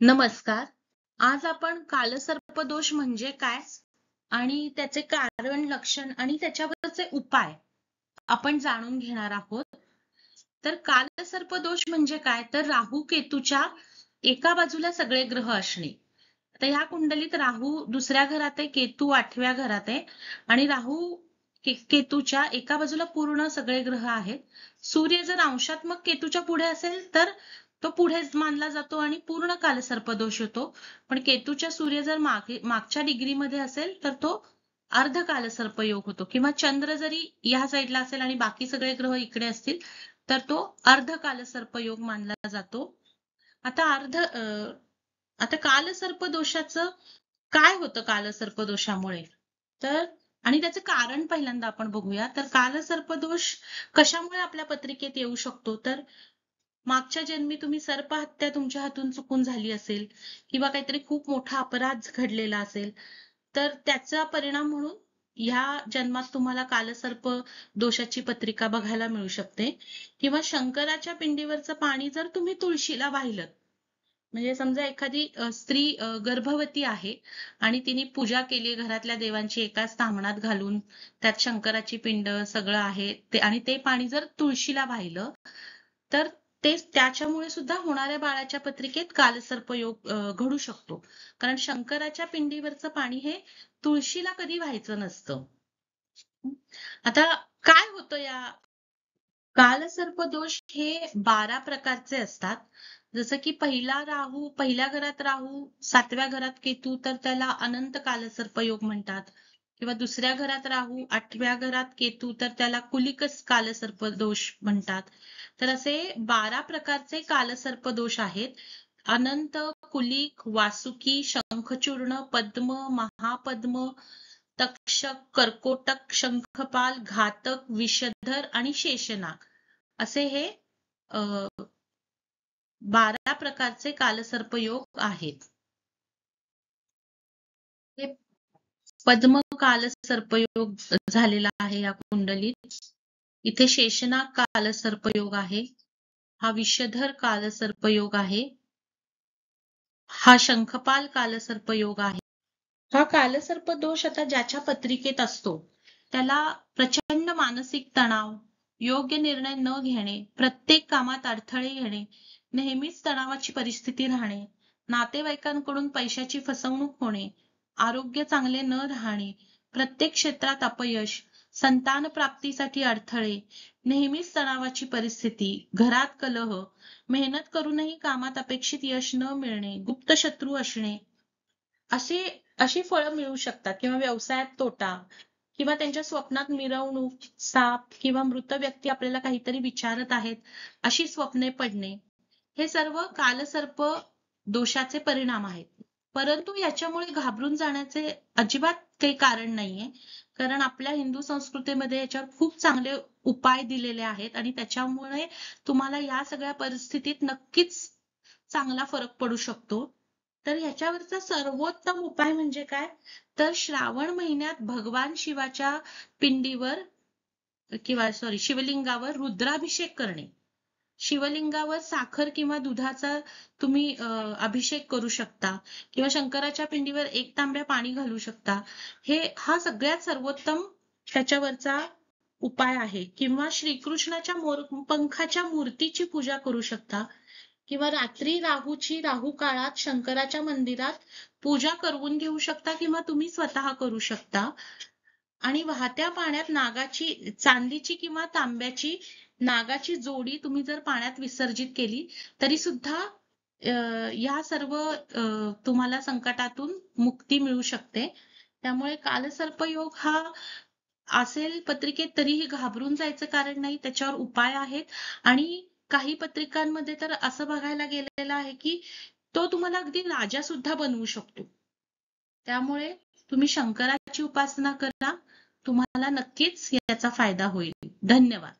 नमस्कार. आज आपण कालसर्पदोष म्हणजे काय आणि त्याचे कारण, लक्षण आणि त्याच्यावरचे उपाय आपण जाणून घेणार आहोत. तर कालसर्पदोष म्हणजे काय? तर राहू केतूच्या एका बाजूला सगळे ग्रह असणे. तर ह्या कुंडलीत राहू दुसऱ्या घरात आहे, केतू 8व्या घरात आहे आणि राहू केतूच्या एका बाजूला पूर्ण सगळे ग्रह आहेत. सूर्य जर अंशात्मक केतूच्या पुढे असेल तर तो पुढेच मानला जातो आणि पूर्ण कालसर्पदोष होतो. पण केतूच्या सूर्य जर मागच्या डिग्रीमध्ये असेल तर तो अर्ध कालसर्पयोग होतो किंवा चंद्र जरी या साईडला असेल आणि बाकी सगळे ग्रह इकडे असतील तर तो अर्ध कालसर्पयोग मानला जातो. आता कालसर्पदोषाचं काय होतं कालसर्पदोषामुळे? तर आणि त्याचं कारण पहिल्यांदा आपण बघूया. तर कालसर्पदोष कशामुळे आपल्या पत्रिकेत येऊ शकतो? तर मागच्या जन्मी तुम्ही सर्पहत्या तुमच्या हातून चुकून झाली असेल किंवा काहीतरी खूप मोठा अपराध घडलेला असेल, तर त्याचा परिणाम म्हणून ह्या जन्मात तुम्हाला कालसर्प दोषाची पत्रिका बघायला मिळू शकते. किंवा शंकराच्या पिंडीवरचं पाणी जर तुम्ही तुळशीला वाहिलं, म्हणजे समजा एखादी स्त्री गर्भवती आहे आणि तिने पूजा केली घरातल्या देवांची एकाच ताम्हणात घालून, त्यात शंकराची पिंड सगळं आहे ते आणि ते पाणी जर तुळशीला वाहिलं, तर ते त्याच्यामुळे सुद्धा होणाऱ्या बाळाच्या पत्रिकेत कालसर्पयोग घडू शकतो. कारण शंकराच्या पिंडीवरचं पाणी हे तुळशीला कधी व्हायचं नसतं. आता काय होतं या कालसर्पदोष हे 12 प्रकारचे असतात. जसं की पहिल्या घरात राहू, 7व्या घरात केतू तर त्याला अनंत कालसर्पयोग म्हणतात. किंवा दुसऱ्या घरात राहू, 8व्या घरात केतू तर त्याला कुलिकस कालसर्पदोष म्हणतात. तर असे 12 प्रकारचे कालसर्पदोष आहेत. अनंत, कुलिक, वासुकी, शंखचूर्ण, पद्म, महापद्म, तक्षक, कर्कोटक, शंखपाल, घातक, विषधर आणि शेषनाग असे हे 12 प्रकारचे कालसर्पयोग आहेत. हे पद्म कालसर्पयोग झालेला आहे या कुंडलीत. इथे शेषनाग कालसर्पयोग आहे. हा विषधर कालसर्पयोग आहे. हा शंखपाल कालसर्पयोग आहे. हा कालसर्पदोष आता ज्याच्या पत्रिकेत असतो त्याला प्रचंड मानसिक तणाव, योग्य निर्णय न घेणे, प्रत्येक कामात अडथळे येणे, नेहमीच तणावाची परिस्थिती राहणे, नातेवाईकांकडून पैशाची फसवणूक होणे, आरोग्य चांगले न राहणे, प्रत्येक क्षेत्रात अपयश, संतान प्राप्तीसाठी अडथळे, नेहमीच तणावाची परिस्थिती, घरात कलह, मेहनत करूनही कामात अपेक्षित यश न मिळणे, गुप्त शत्रू असणे, अशी फळं मिळू शकतात. किंवा व्यवसायात तोटा किंवा त्यांच्या स्वप्नात मिरवणूक, साप किंवा मृत व्यक्ती आपल्याला काहीतरी विचारत आहेत अशी स्वप्ने पडणे, हे सर्व कालसर्प दोषाचे परिणाम आहेत. परंतु याच्यामुळे घाबरून जाण्याचे अजिबात काही कारण नाहीये. कारण आपल्या हिंदू संस्कृतीमध्ये याच्यावर खूप चांगले उपाय दिलेले आहेत आणि त्याच्यामुळे तुम्हाला या सगळ्या परिस्थितीत नक्कीच चांगला फरक पडू शकतो. तर ह्याच्यावरचा सर्वोत्तम उपाय म्हणजे काय? तर श्रावण महिन्यात भगवान शिवाच्या पिंडीवर शिवलिंगावर रुद्राभिषेक करणे. शिवलिंगावर साखर किंवा दुधाचा तुम्ही अभिषेक करू शकता किंवा शंकराच्या पिंडीवर 1 तांब्या पाणी घालू शकता. हा सगळ्यात सर्वोत्तम त्याच्यावरचा उपाय आहे. किंवा श्रीकृष्णाच्या पंखाच्या मूर्तीची पूजा करू शकता किंवा रात्री राहू काळात शंकराच्या मंदिरात पूजा करवून घेऊ शकता किंवा तुम्ही स्वतः करू शकता. आणि वाहत्या पाण्यात चांदीची किंवा तांब्याची नागाची जोडी तुम्ही जर पाण्यात विसर्जित केली तरी सुद्धा या सर्व तुम्हाला संकटातून मुक्ती मिळू शकते. त्यामुळे कालसर्पयोग हा असेल पत्रिकेत तरीही घाबरून जायचं कारण नाही. त्याच्यावर उपाय आहेत आणि काही पत्रिकांमध्ये तर असं बघायला गेलेलं आहे की तो तुम्हाला अगदी राजा सुद्धा बनवू शकतो. त्यामुळे तुम्ही शंकराची उपासना करा. तुम्हाला नक्कीच याचा फायदा होईल. धन्यवाद.